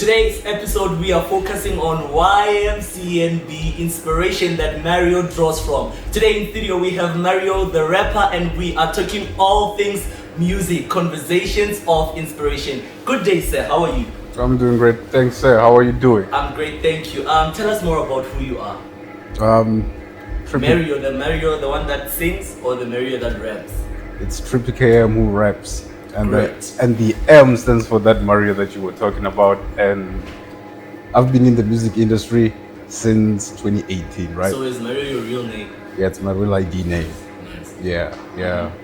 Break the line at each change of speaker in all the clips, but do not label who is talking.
Today's episode we are focusing on YMCMB, inspiration that Mario draws from. Today in studio we have Mario the rapper and we are talking all things music, conversations of inspiration. Good day, sir. How are you?
I'm doing great. Thanks, sir. How are you doing?
I'm great, thank you. Tell us more about who you are. Mario, the one that sings, or the Mario that raps?
It's TrippyKM who raps. And
Great.
the M stands for that Mario that you were talking about. And I've been in the music industry since 2018, right?
So is Mario your real name?
Yeah, it's my real ID name.
Nice.
Yeah.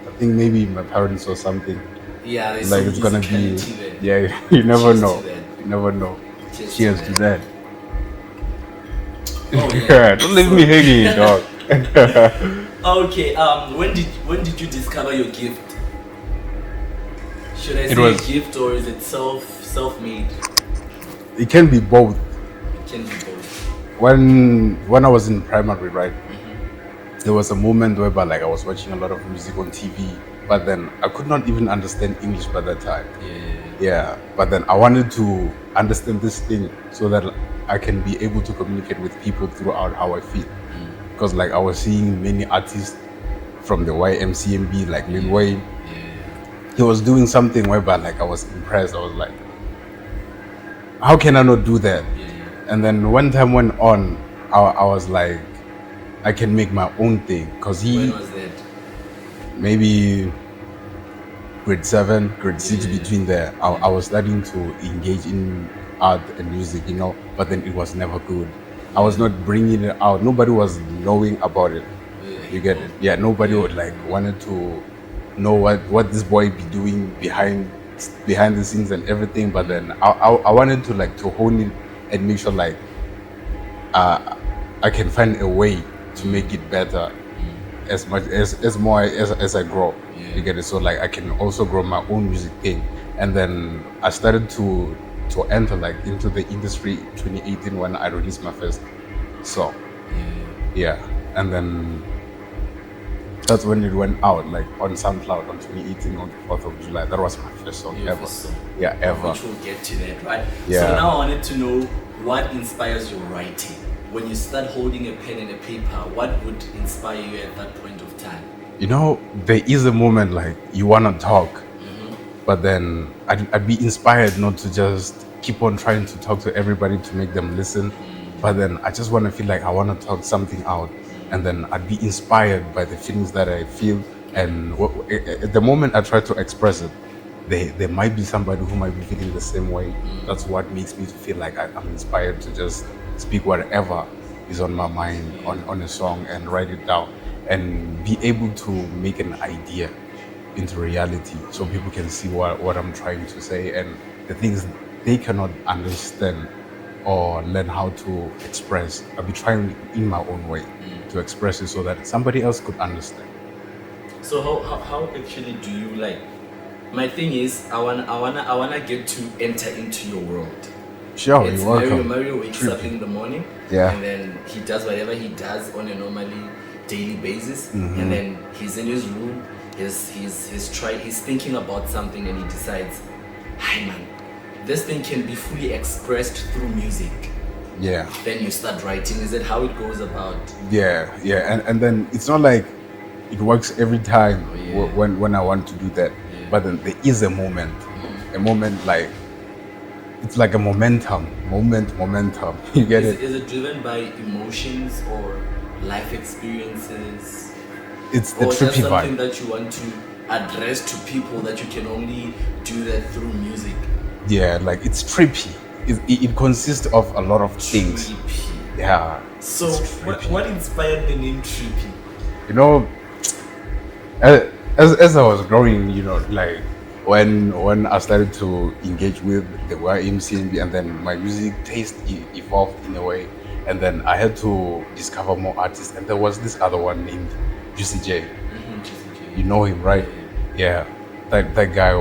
I think maybe my parents or something.
Yeah, there's
Like
some
it's gonna be.
musicality there.
Yeah, you never
Cheers
know.
to that.
You never know.
Cheers
To
to
that.
Oh,
Yeah, don't leave me hanging, dog.
Okay, when did you discover your gift? Should I
It
say
was-
a gift or is it self-made?
It can be both.
It can be both.
When I was in primary, right, there was a moment whereby like I was watching a lot of music on TV, but then I could not even understand English by that time. Yeah, but then I wanted to understand this thing so that I can be able to communicate with people throughout how I feel. Because like I was seeing many artists from the YMCMB, like Lil Wayne. He was doing something whereby like I was impressed. I was like, how can I not do that? And then one time went on, I was like, I can make my own thing. Because
When was that?
maybe grade 7, grade 6, between there, I was starting to engage in art and music, but then it was never good. I was not bringing it out. Nobody was knowing about it. You get it? Yeah, nobody would like wanted to know what this boy be doing behind the scenes and everything. But then I wanted to like to hone it and make sure like I can find a way to make it better as much as more as I grow. You get it? So like I can also grow my own music thing. And then I started to enter like into the industry 2018 when I released my first song. Yeah. And then that's when it went out, like on SoundCloud on 2018 on the 4th of July. That was my first song
Your
ever.
first song.
Yeah, ever.
Which we'll get to that, right?
Yeah.
So now I wanted to know what inspires your writing. When you start holding a pen and a paper, what would inspire you at that point of time?
There is a moment like you want to talk, but then I'd be inspired not to just keep on trying to talk to everybody to make them listen, but then I just want to feel like I want to talk something out, and then I'd be inspired by the feelings that I feel, and at the moment I try to express it, there might be somebody who might be feeling the same way. That's what makes me feel like I'm inspired to just speak whatever is on my mind on a song and write it down and be able to make an idea into reality so people can see what I'm trying to say and the things they cannot understand or learn how to express. I'll be trying in my own way to express it so that somebody else could understand.
So how actually do you like? My thing is I wanna get to enter into your world.
Sure,
It's
you're welcome.
Mario wakes up in the morning,
Yeah.
and then he does whatever he does on a normally daily basis, and then he's in his room, he's thinking about something, and he decides, "Hi man, this thing can be fully expressed through music."
Yeah.
Then you start writing. Is that how it goes about?
Yeah, and then it's not like it works every time when I want to do that. But then there is a moment like it's like a momentum. You get it?
Is it driven by emotions or life experiences?
It's the
Or just
trippy
something
vibe.
that you want to address to people that you can only do that through music?
Yeah, like it's trippy. It consists of a lot of things.
Trippy.
Yeah.
So
it's trippy.
what inspired the name Trippy?
As I was growing, like when I started to engage with the YMCMB and then my music taste evolved in a way, and then I had to discover more artists, and there was this other one named Juicy J. You know him, right? Yeah, that guy.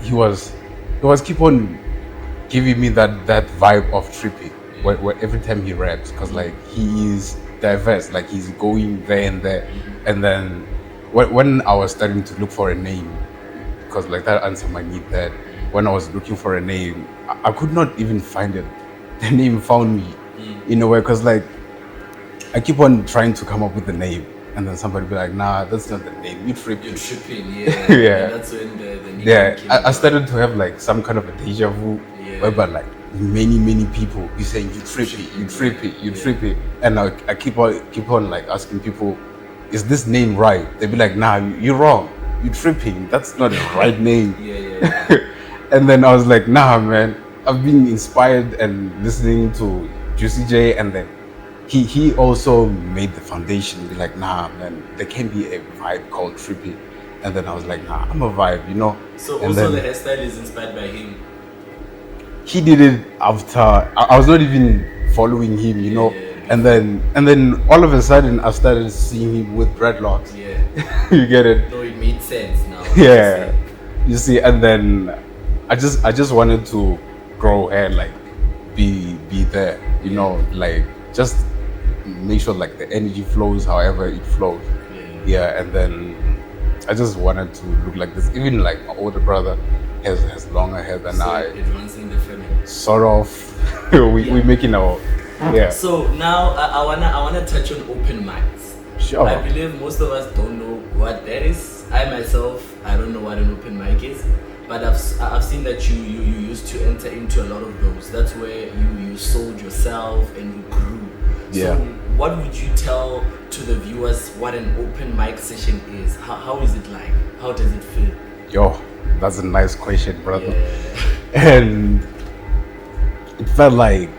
He was keep on giving me that vibe of trippy where every time he raps, because like he is diverse, like he's going there and there, and then when I was starting to look for a name, because like that answer might need that. When I was looking for a name, I could not even find it. The name found me in a way, because like I keep on trying to come up with the name, and then somebody be like, nah, that's not the name, you tripping.
You're tripping, yeah.
Yeah.
And that's when the name
Yeah,
came
I
about.
started to have like some kind of a deja vu,
Yeah.
whereby like many people be saying you trippy, and I keep on like asking people, is this name right? They be like, nah, you're wrong, you tripping, that's not the right name.
Yeah.
And then I was like, nah, man, I've been inspired and listening to Juicy J, and then he also made the foundation be like, nah, man, there can be a vibe called trippy. And then I was like, nah, I'm a vibe, you know.
So
and
also
then
the hairstyle is inspired by him.
he did it after I was not even following him, you know.
Yeah.
And then all of a sudden I started seeing him with dreadlocks.
Yeah.
You get it?
No, it made sense now.
Yeah. You see, and then I just wanted to grow hair, like be there, you know, like just make sure like the energy flows however it flows. Yeah, and then I just wanted to look like this. Even like my older brother has longer hair than
So
I.
advancing the family.
Sort of. We're making our
So now I wanna touch on open mics.
Sure.
I believe most of us don't know what that is. I myself, I don't know what an open mic is, but I've seen that you used to enter into a lot of those. That's where you sold yourself and you grew.
Yeah.
So what would you tell to the viewers what an open mic session is? How is it like? How does it feel?
Yo, that's a nice question, brother.
Yeah.
And it felt like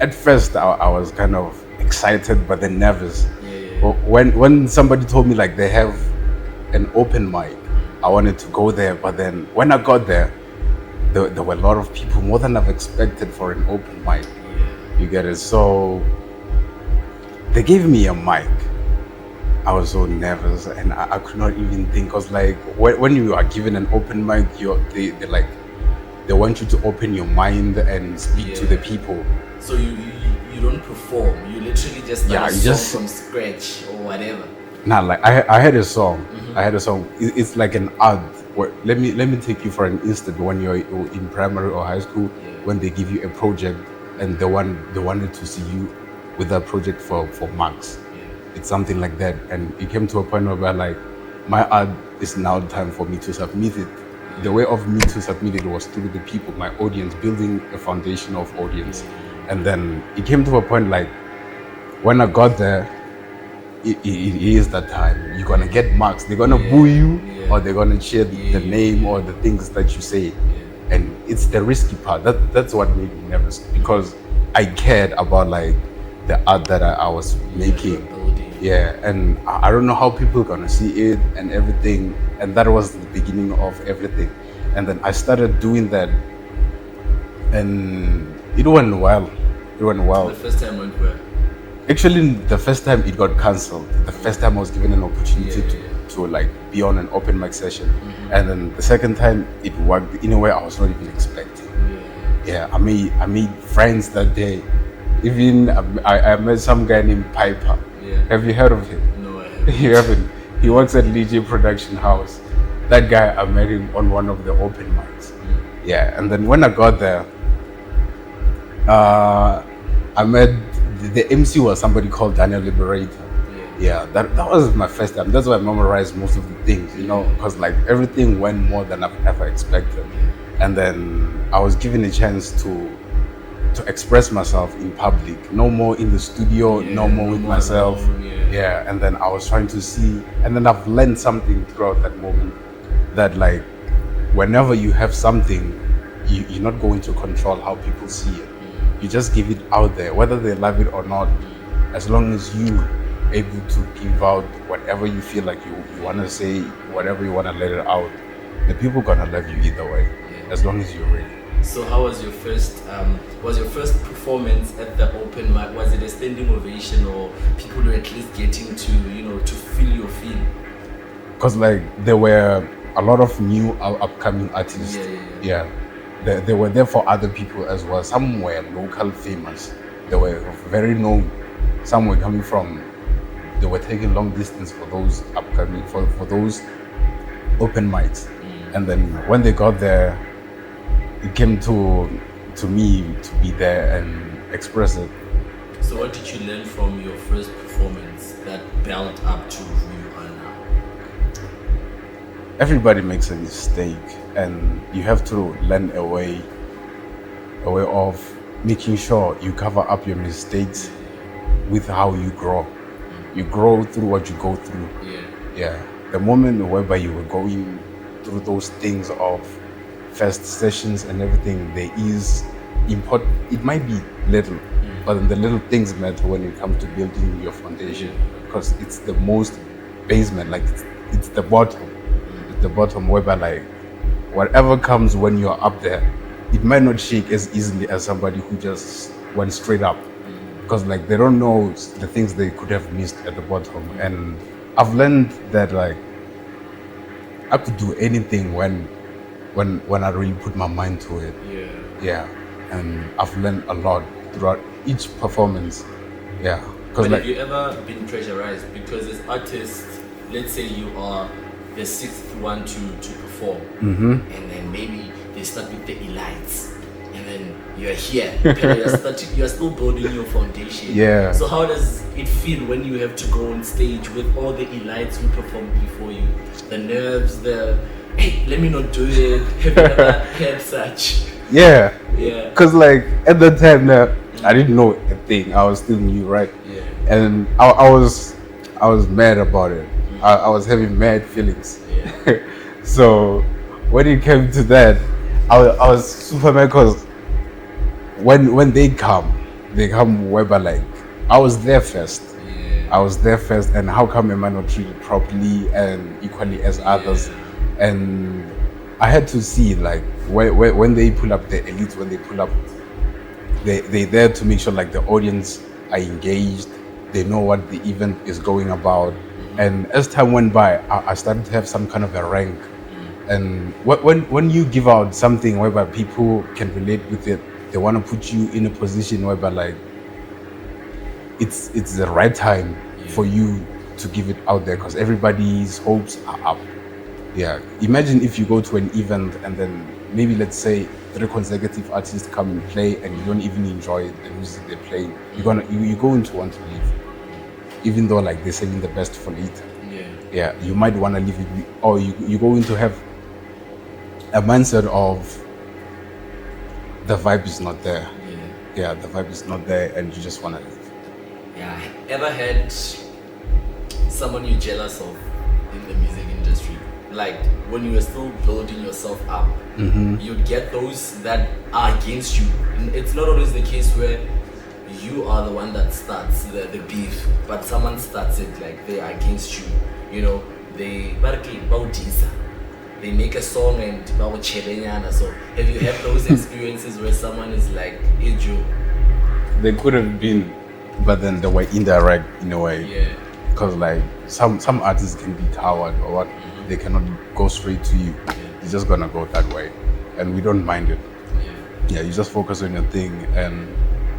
at first I was kind of excited but then nervous.
Yeah.
When somebody told me like they have an open mic, I wanted to go there, but then when I got there were a lot of people, more than I've expected for an open mic.
Yeah.
You get it? So they gave me a mic. I was so nervous and I could not even think, because like when you are given an open mic, they want you to open your mind and speak to the people.
So you don't perform, you literally just start
you
a song
just
from scratch or whatever.
Nah, like I had a song. I had a song. It's like an ad. Let me take you for an instant. When you're in primary or high school, when they give you a project and they wanted to see you with that project for marks. It's something like that. And it came to a point where like my ad is now time for me to submit it. The way of me to submit it was through the people, my audience, building a foundation of audience. And then it came to a point like when I got there, it is that time. You're gonna get marks. They're gonna boo you, or they're gonna cheer the name or the things that you say. And it's the risky part. That's what made me nervous, because I cared about like the art that I was making. Yeah, and I don't know how people are gonna see it and everything. And that was the beginning of everything. And then I started doing that, and it went well.
The first time went well.
Actually, the first time it got cancelled. The first time I was given an opportunity to like be on an open mic session, and then the second time it worked in a way I was not even expecting. Yeah, I made friends that day. Even I met some guy named Piper. Have you heard of him?
No, I haven't.
You haven't. He works at Lee Production House. That guy, I met him on one of the open mics. Yeah, and then when I got there, I met the MC was somebody called Daniel Liberator. Yeah, that was my first time. That's why I memorized most of the things, you know, because like everything went more than I've ever expected. And then I was given a chance to express myself in public, no more in the studio, no more with myself. Yeah, and then I was trying to see, and then I've learned something throughout that moment, that like whenever you have something, you're not going to control how people see it. You just give it out there, whether they love it or not. As long as you able to give out whatever you feel like you want to say, whatever you want to let it out, the people gonna love you either way, as long as you're ready.
So how was your first performance at the open mic? Was it a standing ovation, or people were at least getting to feel your feel?
Because like there were a lot of new upcoming artists. They were there for other people as well. Some were local famous. They were very known. Some were coming from, they were taking long distance for those upcoming, for those open mics. And then when they got there, it came to to me to be there and express it.
So what did you learn from your first performance that built up to who you are now?
Everybody makes a mistake, and you have to learn a way of making sure you cover up your mistakes with how you grow. You grow through what you go through. Yeah. The moment whereby you were going through those things of first sessions and everything, there is important. It might be little, but then the little things matter when it comes to building your foundation, because it's the most basement. Like it's the bottom. It's the bottom whereby like whatever comes when you're up there, it might not shake as easily as somebody who just went straight up, because like they don't know the things they could have missed at the bottom. And I've learned that like I could do anything when I really put my mind to it. Yeah. And I've learned a lot throughout each performance. Yeah.
But like, have you ever been pressurized? Because as artists, let's say you are the sixth one to perform, and then maybe they start with the elites, and then you're here, you're still building your foundation.
Yeah.
So how does it feel when you have to go on stage with all the elites who performed before you? The nerves, hey, let me not do it. Have you ever had such?
Yeah.
Yeah.
Because like at the time now, I didn't know a thing. I was still new, right?
Yeah.
And I was mad about it. I was having mad feelings.
Yeah.
So when it came to that, I was super mad, because when they come whereby like I was there first.
Yeah.
I was there first, and how come am I not treated properly and equally as others? And I had to see like when they pull up, the elites, when they pull up, they're there to make sure like the audience are engaged, they know what the event is going about. And as time went by, I started to have some kind of a rank. And when you give out something whereby people can relate with it, they want to put you in a position whereby like it's the right time for you to give it out there, because everybody's hopes are up. Yeah. Imagine if you go to an event and then maybe let's say 3 consecutive artists come and play, and you don't even enjoy the music they're playing. You're going to want to leave, even though like they're saving the best for later. Yeah. You might want to leave it, or you're going to have a mindset of the vibe is not there. Yeah, the vibe is not there, and you just want to leave.
Yeah. Ever had someone you're jealous of in the music industry? Like when you were still building yourself up, you'd get those that are against you. And it's not always the case where you are the one that starts the beef, but someone starts it, like they are against you. You know, they make a song and so have you had those experiences where someone is like, hey Joe?
They could have been, but then they were indirect in a way.
Yeah.
Because like some artists can be coward or what, they cannot go straight to you. You're just gonna go that way, and we don't mind it. Yeah, you just focus on your thing, and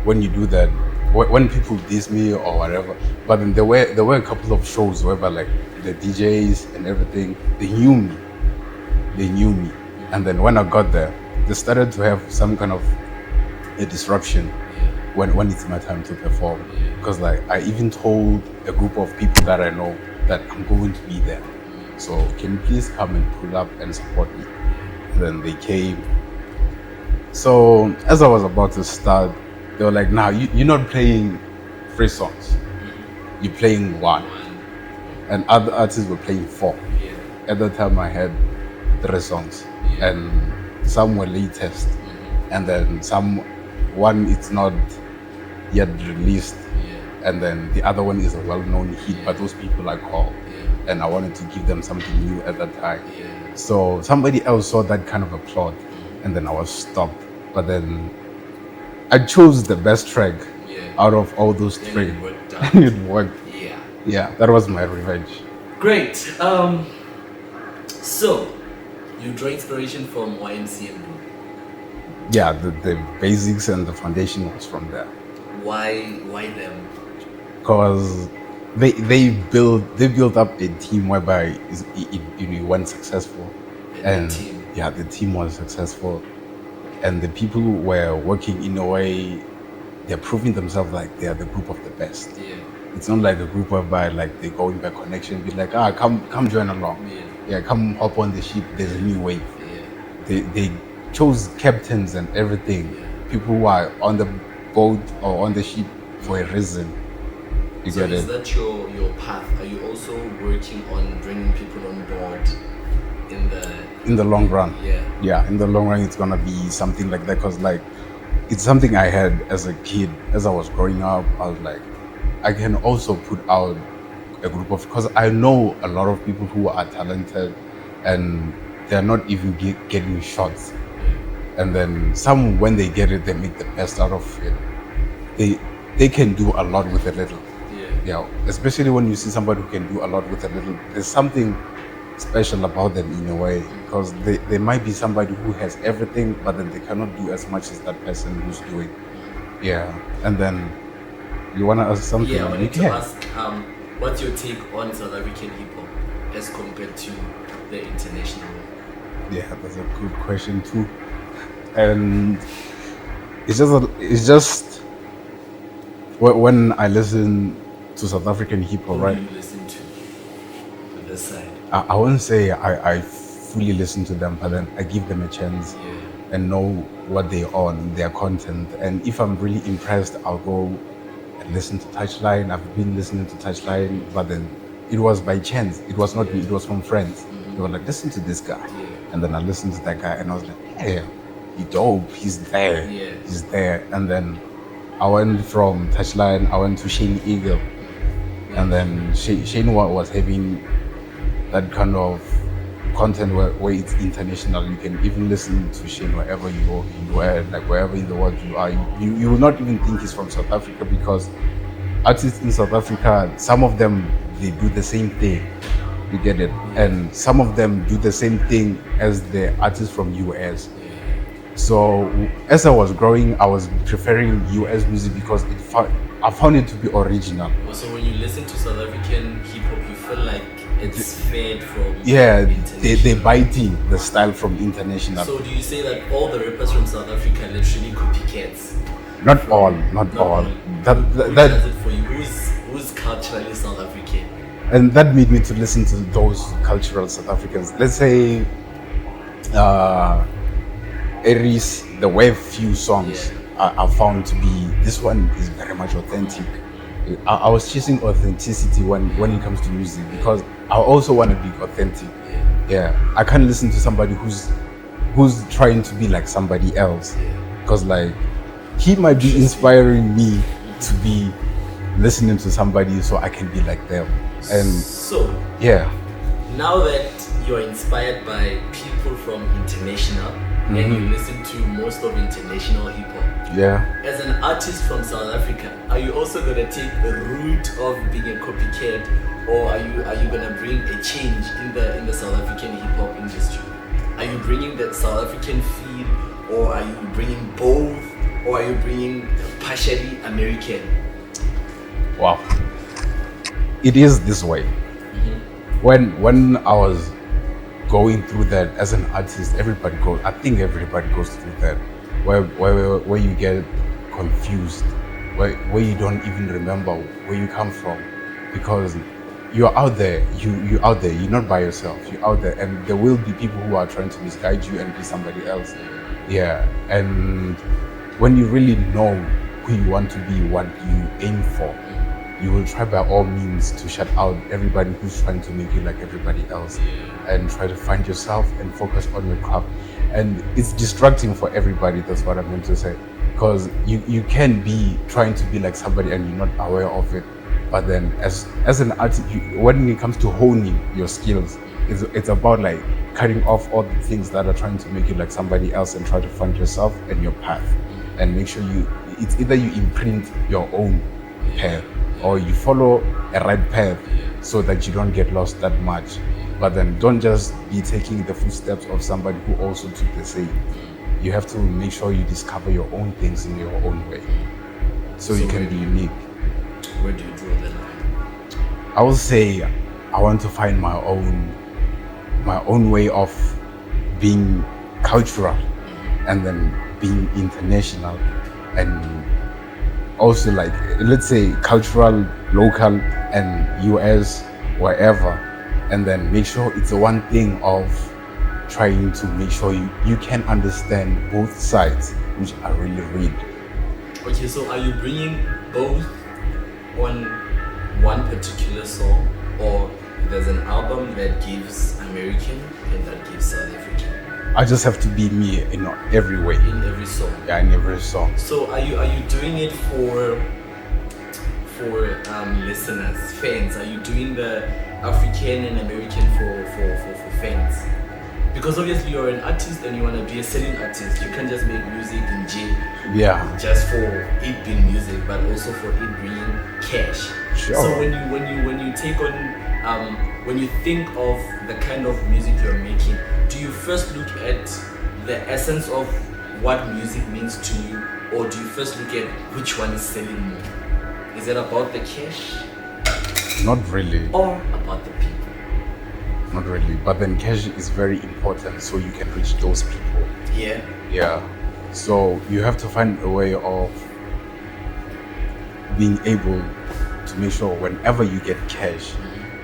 when you do that, when people diss me or whatever, but then there were a couple of shows whereby like the DJs and everything, they knew me, and then when I got there, they started to have some kind of a disruption when it's my time to perform, because like I even told a group of people that I know that I'm going to be there, so can you please come and pull up and support me? And then they came. So as I was about to start, they were like, nah, you're not playing 3 songs, you're playing 1. And other artists were playing 4. At the time I had 3 songs, and some were latest, and then one it's not yet released, and then the other one is a well-known hit, but those people I call, and I wanted to give them something new at that time. So somebody else saw that kind of a plot, and then I was stopped. But then I chose the best track out of all those 3, and it worked. Yeah, that was my revenge.
Great. So you draw inspiration from YMCMB.
Yeah, the basics and the foundation was from there.
Why them?
Because they built up a team whereby it went successful, and
the team.
Yeah, the team was successful. and the people were working in a way, they're proving themselves like they are the group of the best.
Yeah.
It's not like a group whereby like they go in by connection, be like, come join along. Yeah, come hop on the ship, there's a new wave. They chose captains and everything. People who are on the boat or on the ship for a reason. You
So
get
is
it?
that your path? Are you also working on bringing people on board
In the long run.
Yeah.
In the long run, it's gonna be something like that, because like it's something I had as a kid. As I was growing up, I was like, I can also put out a group of, because I know a lot of people who are talented and they're not even getting shots, and then some, when they get it, they make the best out of it. They can do a lot with a little. Yeah, especially when you see somebody who can do a lot with a little, there's something special about them in a way, because they might be somebody who has everything, but then they cannot do as much as that person who's doing. Yeah. And then you want to ask something?
Yeah, I wanted to ask, what's your take on South African hip hop as compared to the international one?
Yeah, that's a good question too. And it's just when I listen to South African hip hop,
Who
right?
do you listen to this side?
I wouldn't say I fully listen to them, but then I give them a chance and know what they on, their content. And if I'm really impressed, I'll go and listen to Touchline. I've been listening to Touchline, but then it was by chance. It was not me, it was from friends. They were like, listen to this guy. And then I listened to that guy and I was like, hey, he dope, he's there. He's there. And then I went from Touchline, I went to Shane Eagle. And then Shane was having that kind of content where it's international. You can even listen to Shane wherever you go, wherever in the world you are. You will not even think he's from South Africa, because artists in South Africa, some of them, they do the same thing. You get it? And some of them do the same thing as the artists from US. So as I was growing, I was preferring US music because I found it to be original.
So when you listen to South African hip hop, you feel like it's fed from
they're biting the style from international.
So do you say that all the rappers from South Africa are literally copycats?
Not all. That
does it for you? Who's culturally South African?
And that made me to listen to those cultural South Africans. Let's say Aries, the way few songs I found to be, this one is very much authentic. I was chasing authenticity when it comes to music, because I also want to be authentic. Yeah, I can't listen to somebody who's trying to be like somebody else, because like he might be inspiring me to be listening to somebody so I can be like them. And
so now that you're inspired by people from international and you listen to most of international hip hop, as an artist from South Africa, are you also gonna take the route of being a copycat, or are you gonna bring a change in the South African hip hop industry? Are you bringing the South African feel, or are you bringing both, or are you bringing partially American?
Wow, it is this way. When I was going through that as an artist, I think everybody goes through that, where you get confused, where you don't even remember where you come from, because you're out there, you're out there, you're not by yourself, you're out there, and there will be people who are trying to misguide you and be somebody else. And when you really know who you want to be, what you aim for, you will try by all means to shut out everybody who's trying to make you like everybody else, and try to find yourself and focus on your craft. And it's distracting for everybody, that's what I meant to say, because you can be trying to be like somebody and you're not aware of it. But then as an artist, when it comes to honing your skills, it's about like cutting off all the things that are trying to make you like somebody else, and try to find yourself and your path, and make sure it's either you imprint your own path, or you follow a right path, so that you don't get lost that much. But then don't just be taking the footsteps of somebody who also took the same. You have to make sure you discover your own things in your own way, so you can be unique.
Where do you draw the line?
I would say I want to find my own way of being cultural, and then being international and also like, let's say, cultural, local, and US, wherever, and then make sure it's the one thing of trying to make sure you can understand both sides, which I really read.
Okay, so are you bringing both on one particular song, or there's an album that gives American and that gives South African?
I just have to be me in every way.
In every song.
Yeah, in every song.
So are you doing it for listeners, fans? Are you doing the African and American for fans? Because obviously you're an artist and you want to be a selling artist. You can't just make music in J.
Yeah.
Just for it being music, but also for it bringing cash.
Sure.
So when you take on when you think of the kind of music you're making, do you first look at the essence of what music means to you, or do you first look at which one is selling more? Is it about the cash?
Not really.
Or about the people?
Not really. But then cash is very important so you can reach those people.
Yeah.
Yeah. So you have to find a way of being able to make sure whenever you get cash,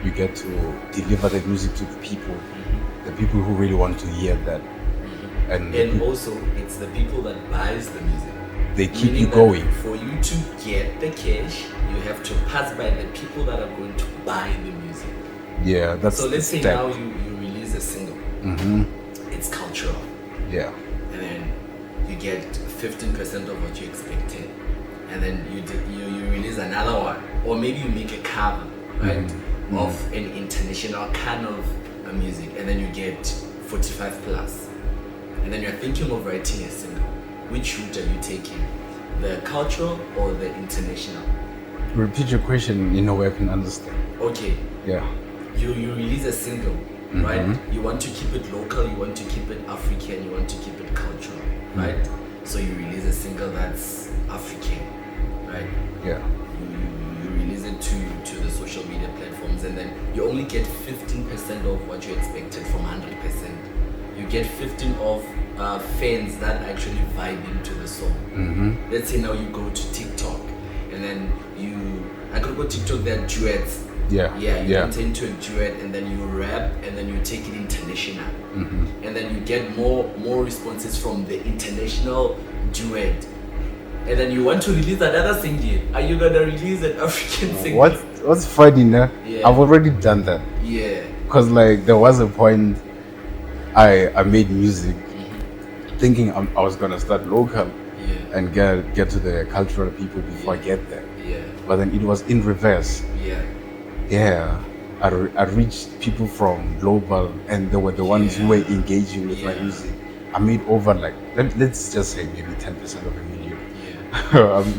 you get to deliver the music to the people who really want to hear that. And
also, it's the people that buys the music.
They keep
Meaning
you going.
For you to get the cash, you have to pass by the people that are going to buy the music.
Yeah, that's
so. Let's say
step.
now you release a single. It's cultural.
Yeah.
And then you get 15% of what you expected, and then you release another one, or maybe you make a cover, right, of an international kind of music, and then you get 45 plus, and then you're thinking of writing a single. Which route are you taking, the cultural or the international?
Repeat your question in a way I can understand.
Okay.
Yeah.
You release a single, right? You want to keep it local, you want to keep it African, you want to keep it cultural, right? So you release a single that's African, right?
Yeah.
You release it to the social media platforms, and then you only get 15% of what you expected from 100%. You get 15 of fans that actually vibe into the song. Let's say now you go to TikTok, and then I could go TikTok, there are duets. You enter into a duet, and then you rap, and then you take it international, and then you get more responses from the international duet, and then you want to release another single. Are you gonna release an African single?
What's funny now?
Yeah.
I've already done that.
Yeah.
Cause like there was a point I made music thinking I was gonna start local and get to the cultural people before I get there.
Yeah.
But then it was in reverse. Yeah, I reached people from global, and they were the ones who were engaging with my music. I made over like let's just say maybe 10% of a million.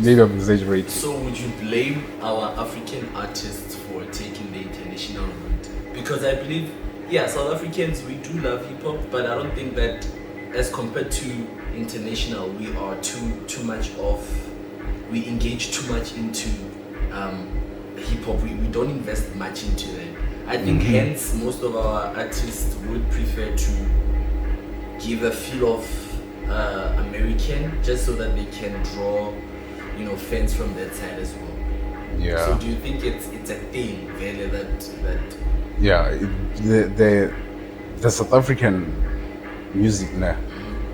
Maybe I'm exaggerating.
So would you blame our African artists for taking the international route? Because I believe, South Africans, we do love hip hop, but I don't think that as compared to international, we are too much of, we engage too much into hip hop. We don't invest much into that. I think hence most of our artists would prefer to give a feel of American, just so that they can draw, fans from that side as well.
Yeah.
So do you think it's a thing, really, that
the South African music now,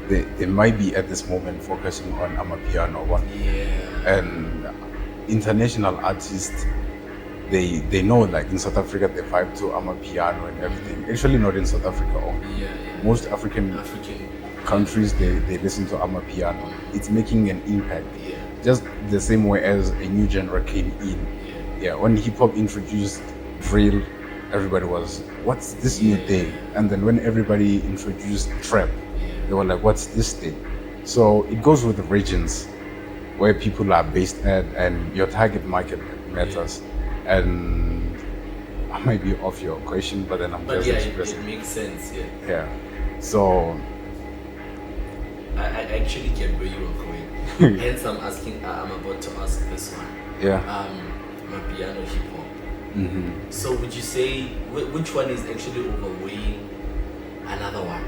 they might be at this moment focusing on Amapiano one. And international artists, they know, like in South Africa they vibe to Amapiano and everything. Actually not in South Africa only. Most African countries they listen to Amapiano. It's making an impact. Just the same way as a new genre came in. When hip hop introduced drill, everybody was, what's this new thing? And then when everybody introduced trap, they were like, what's this thing? So it goes with the regions where people are based at, and your target market matters. And I might be off your question, but then I'm just expressing.
It makes sense.
So
I actually get where you are going. Hence I'm about to ask this one. My piano hip hop. So would you say which one is actually overweighing another one?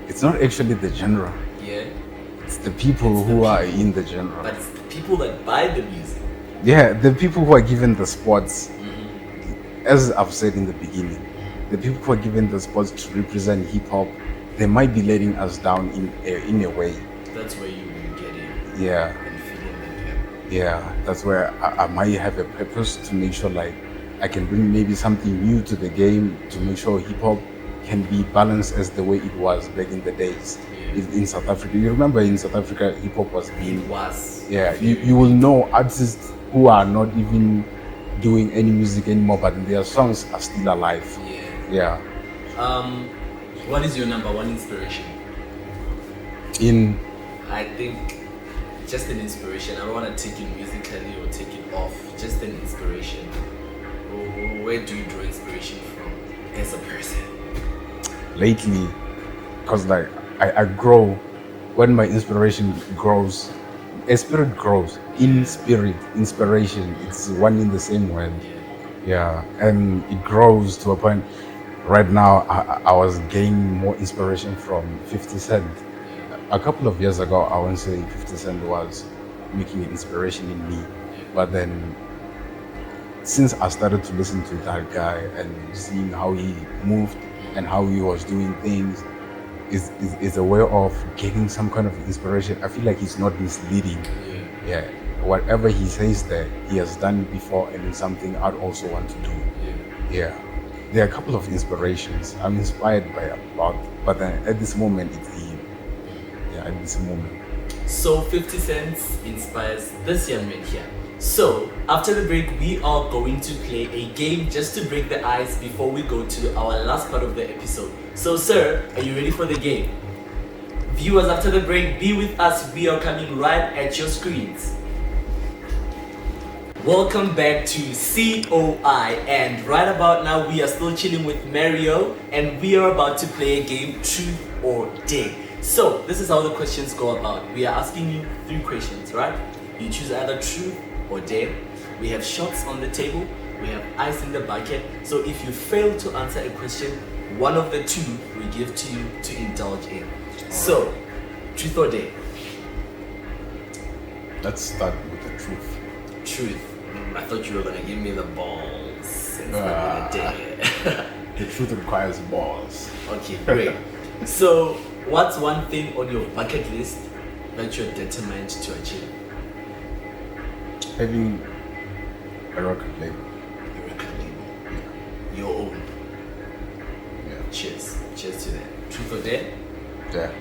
It's not actually the genre. it's the people who are in the genre.
But it's the people that buy the music.
Yeah, the people who are given the spots, as I've said in the beginning, the people who are given the spots to represent hip hop, they might be letting us down in a way.
That's where you get in.
Yeah.
And fill in the gap.
Yeah, that's where I might have a purpose to make sure like I can bring maybe something new to the game to make sure hip hop can be balanced as the way it was back in the days. In South Africa, you remember in South Africa, hip hop was being.
It was.
Yeah, you will know artists who are not even doing any music anymore, but their songs are still alive.
Yeah.
Yeah.
What is your number one inspiration? I think just an inspiration. I don't want to take it musically or take it off. Just an inspiration. Where do you draw inspiration from as a person?
Lately, because like I grow, when my inspiration grows, a spirit grows. In spirit, inspiration, it's one in the same word. Yeah, and it grows to a point. Right now, I was gaining more inspiration from 50 Cent. A couple of years ago, I wouldn't say 50 Cent was making an inspiration in me. But then, since I started to listen to that guy and seeing how he moved and how he was doing things, is a way of getting some kind of inspiration. I feel like he's not misleading. Yeah. Whatever he says there, he has done it before, and it's something I'd also want to do. Yeah. There are a couple of inspirations I'm inspired by about, but then at this moment it's him. Yeah, at this moment.
So 50 Cent inspires this young man here. So after the break, we are going to play a game just to break the ice before we go to our last part of the episode. So sir, are you ready for the game? Viewers, after the break, be with us. We are coming right at your screens. Welcome back to COI, and right about now we are still chilling with Mario, and we are about to play a game, Truth or Dare. So this is how the questions go about. We are asking you 3 questions, right? You choose either truth or dare. We have shots on the table, we have ice in the bucket. So if you fail to answer a question, one of the 2 we give to you to indulge in. So, truth or dare?
Let's start with the truth.
Truth. I thought you were gonna give me the balls and the dare.
The truth requires balls.
Okay, great. So, what's one thing on your bucket list that you're determined to achieve?
Having a record label.
A record label. Your own.
Yeah.
Cheers. Cheers to that. Truth or dare?
Yeah.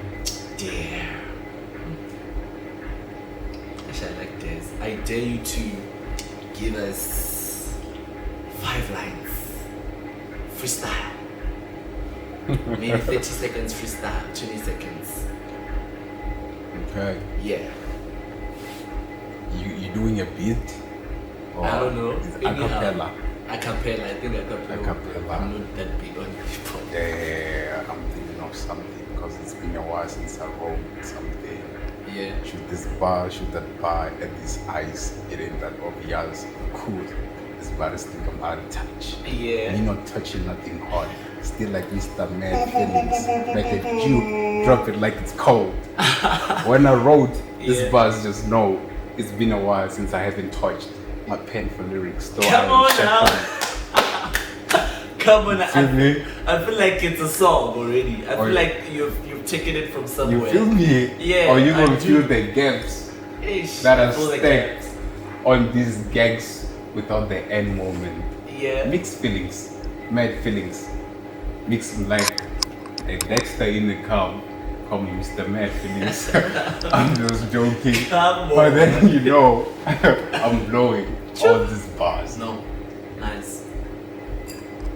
Dare. Actually, I like dares. I dare you to give us 5 lines. Freestyle. Maybe 30 seconds freestyle, 20 seconds.
Okay.
Yeah.
You doing a beat? Or
I don't know.
is it acapella?
Acapella, I think acapella.
Acapella.
I'm not that big on hip hop.
Yeah, I'm thinking of something because it's been a while since I wrote something.
Yeah.
Shoot this bar, shoot that bar, and this ice. It ain't that obvious. Cool. This bar is think about a touch.
Yeah.
You're not touching nothing hard. Still like Mr. Mad Feelings. Like a Jew. Drop it like it's cold. When I wrote this bars, just know it's been a while since I haven't touched my pen for lyrics. So
Come on now. Come on,
feel me?
I feel like it's a song already. I
Or
feel like you've taken it from somewhere.
You feel me?
Yeah.
Or you
I
gonna
do.
feel the gaps
Ish,
that are
all the
stacked
gaps.
on these gags without the end moment.
Yeah.
Mixed feelings, mad feelings. Mixed like a Dexter in the car. Call me Mr. Mad Feelings. I'm just joking.
Come on.
But then you know, I'm blowing all these bars.
No. Nice.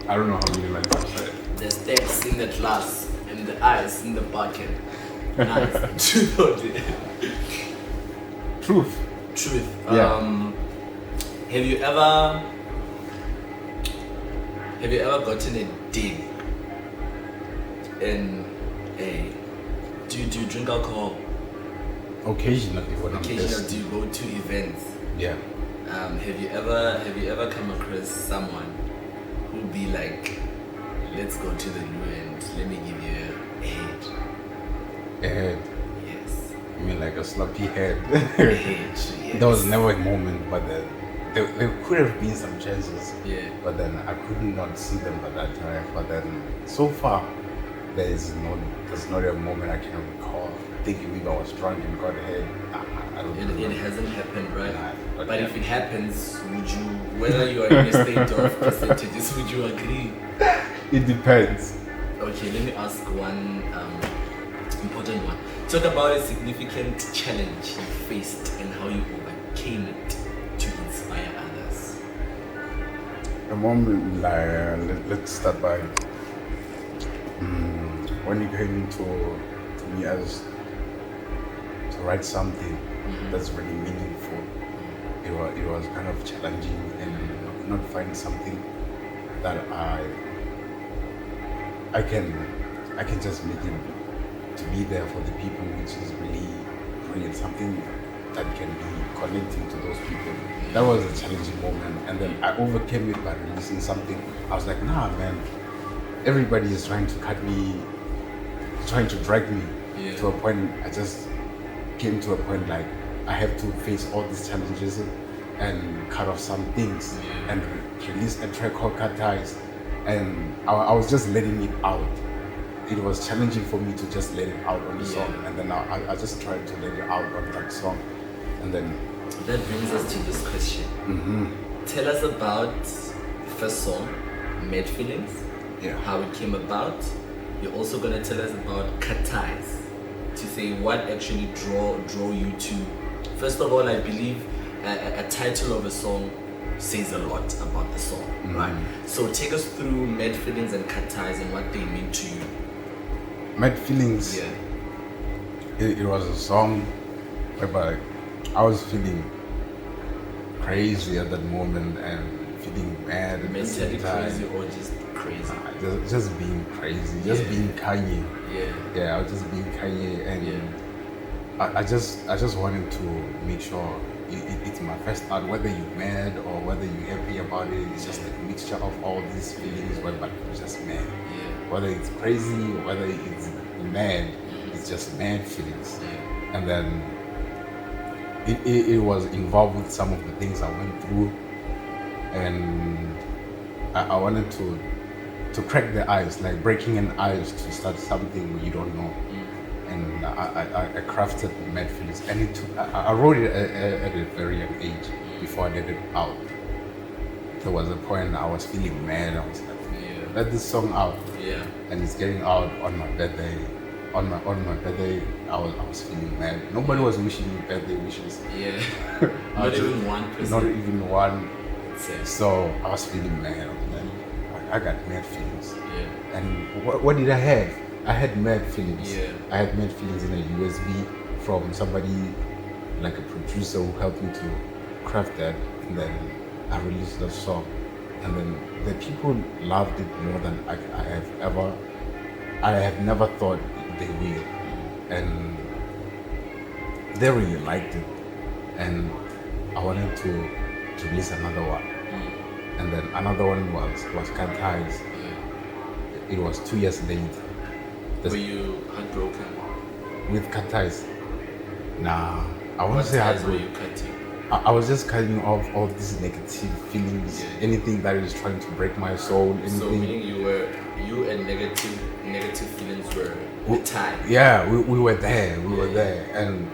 I don't know how many lines I said.
There's text in the glass and the ice in the bucket. Nice. Truth or dare?
Truth.
Truth.
Yeah.
Have you ever gotten a dig in a do you drink alcohol?
Occasionally when I'm
Occasionally, do
thirsty.
you go to events?
Yeah.
Have you ever come across someone who be like, let's go to the loo and let me give you a head?
A head.
Yes.
You mean like a sloppy head.
Yes.
There was never a moment, but then there could have been some chances.
Yeah.
But then I could not see them at that time. But then so far, there's not a moment I can recall thinking maybe I was drunk and got ahead. I don't know.
It hasn't happened, right?
Nah,
But if it happens, would you, whether you are in a state of percentages, would you agree?
It depends.
Okay, let me ask one important one. Talk about a significant challenge you faced and how you overcame it to inspire others.
A moment, let's start by when you came to me as to write something that's really meaningful. It was kind of challenging and not find something that I can just make it to be there for the people, which is really brilliant. Something that can be connecting to those people. That was a challenging moment, and then I overcame it by releasing something. I was like, nah, man. Everybody is trying to cut me, trying to drag me to a point. I just came to a point like I have to face all these challenges and cut off some things and release a track called Cut Ties. And I was just letting it out. It was challenging for me to just let it out on the song, and then I just tried to let it out on that song, and then
that brings us to this question. Tell us about the first song, Mad Feelings. How it came about. You're also gonna tell us about Cut Ties, to say what actually draw you to. First of all, I believe a title of a song says a lot about the song, right? So take us through Mad Feelings and Cut Ties and what they mean to you.
Mad Feelings. It was a song whereby I was feeling crazy at that moment and feeling mad at the same time.
Mentally crazy or just crazy?
Just being crazy, just being Kanye. I was just being Kanye, and I just wanted to make sure it's my first art, whether you're mad or whether you're happy about it. It's just a mixture of all these feelings, but you're just mad. Whether it's crazy or whether it's mad, it's just mad feelings. And then it was involved with some of the things I went through, and I wanted to crack the ice, like breaking an ice to start something you don't know. And I crafted Mad Feelings, and I wrote it at a very young age before I let it out. There was a point I was feeling mad. I was like, let this song out. And it's getting out on my birthday. On my birthday, I was feeling mad. Nobody was wishing me birthday wishes.
Not even one person.
Not even one.
Same.
So I was feeling mad. I got mad feelings. And what did I have? I had mad feelings. I had mad feelings in a USB from somebody, like a producer who helped me to craft that, and then I released that song, and then the people loved it more than I have never thought they will, and they really liked it, and I wanted to release another one, and then another one was Cut Ties. It was 2 years later.
Were you heartbroken?
With Cut Ties? Nah, I won't say heartbroken.
Were you cutting?
I was just cutting off all these negative feelings, anything that is trying to break my soul. Anything.
So meaning you and negative feelings were tied.
Yeah, we were there. We were there, and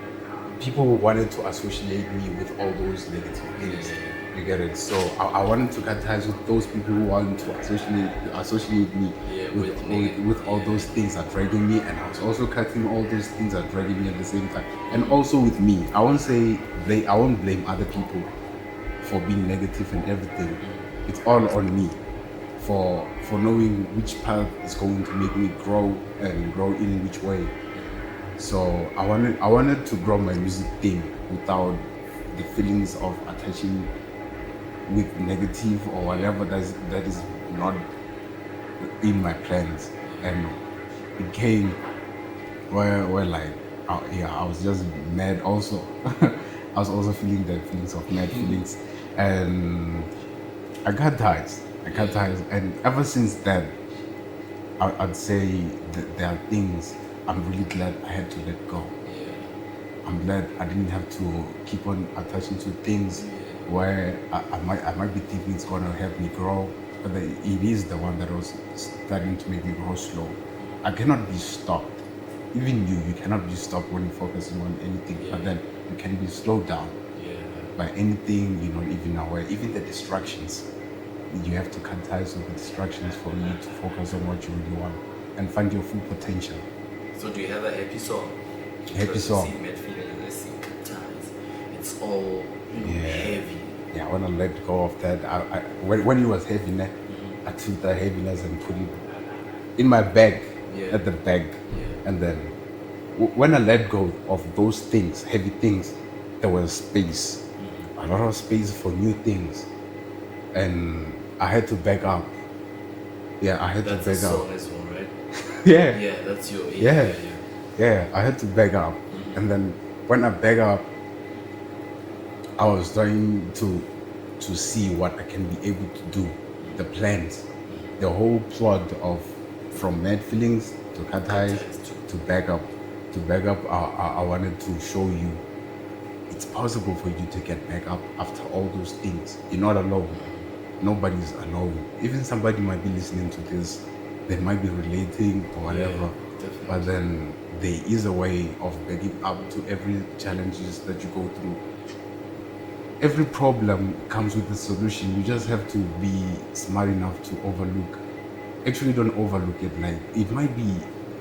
people wanted to associate me with all those negative things. You get it? So I wanted to cut ties with those people who wanted to associate me with all those things that are dragging me, and I was also cutting all those things that are dragging me at the same time, and also with me. I won't blame other people for being negative and everything. It's all on me for knowing which path is going to make me grow and grow in which way. So I wanted to grow my music thing without the feelings of attaching with negative or whatever that is not in my plans. And it came where like I was just mad also. I was also feeling the feelings of mad feelings, and I got ties, and ever since then I'd say that there are things I'm really glad I had to let go. I'm I'm glad I didn't have to keep on attaching to things where I might be thinking it's gonna help me grow, but it is the one that was starting to make me grow slow. I cannot be stopped. Even you cannot be stopped when you're focusing on anything, but then you can be slowed down by anything you're not even aware, even the distractions. You have to cut ties with the distractions for you to focus on what you really want and find your full potential.
So do you have a happy song?
Happy song.
I see mad feelings, I see cut ties. It's all heavy.
Yeah, I want to let go of that. When it was heavy, I took the heaviness and put it in my bag, at the bag. And then when I let go of those things, heavy things, there was space. A lot of space for new things. And I had to back up. Yeah, I had to back up.
That's a song as well, right?
Yeah.
Yeah, that's your...
Yeah, I had to back up. And then when I back up, I was trying to see what I can be able to do, the plans, the whole plot of from mad feelings to cut ties to back up. To back up, I wanted to show you it's possible for you to get back up after all those things. You're not alone. Nobody's alone. Even somebody might be listening to this, they might be relating or whatever, but then there is a way of backing up to every challenges that you go through. Every problem comes with a solution. You just have to be smart enough to overlook. Actually, don't overlook it. Like, it might be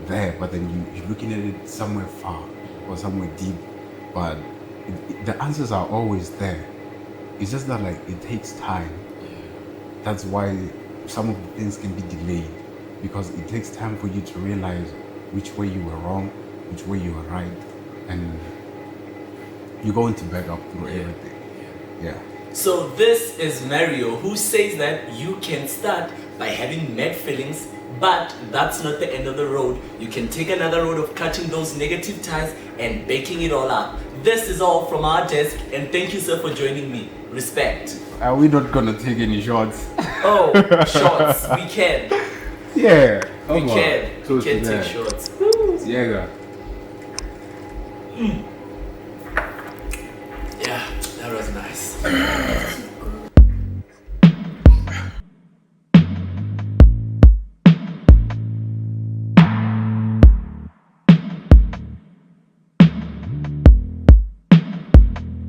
there, but then you're looking at it somewhere far or somewhere deep. But the answers are always there. It's just that, like, it takes time. That's why some of the things can be delayed, because it takes time for you to realize which way you were wrong, which way you were right, and you're going to back up through everything. Yeah.
So this is Mario, who says that you can start by having mad feelings, but that's not the end of the road. You can take another road of cutting those negative ties and baking it all up. This is all from our desk, and thank you, sir, for joining me. Respect.
Are we not gonna take any shots?
Oh, shots. We can.
Yeah.
We can. We can take shots.
Yeah.
Yeah, that was nice.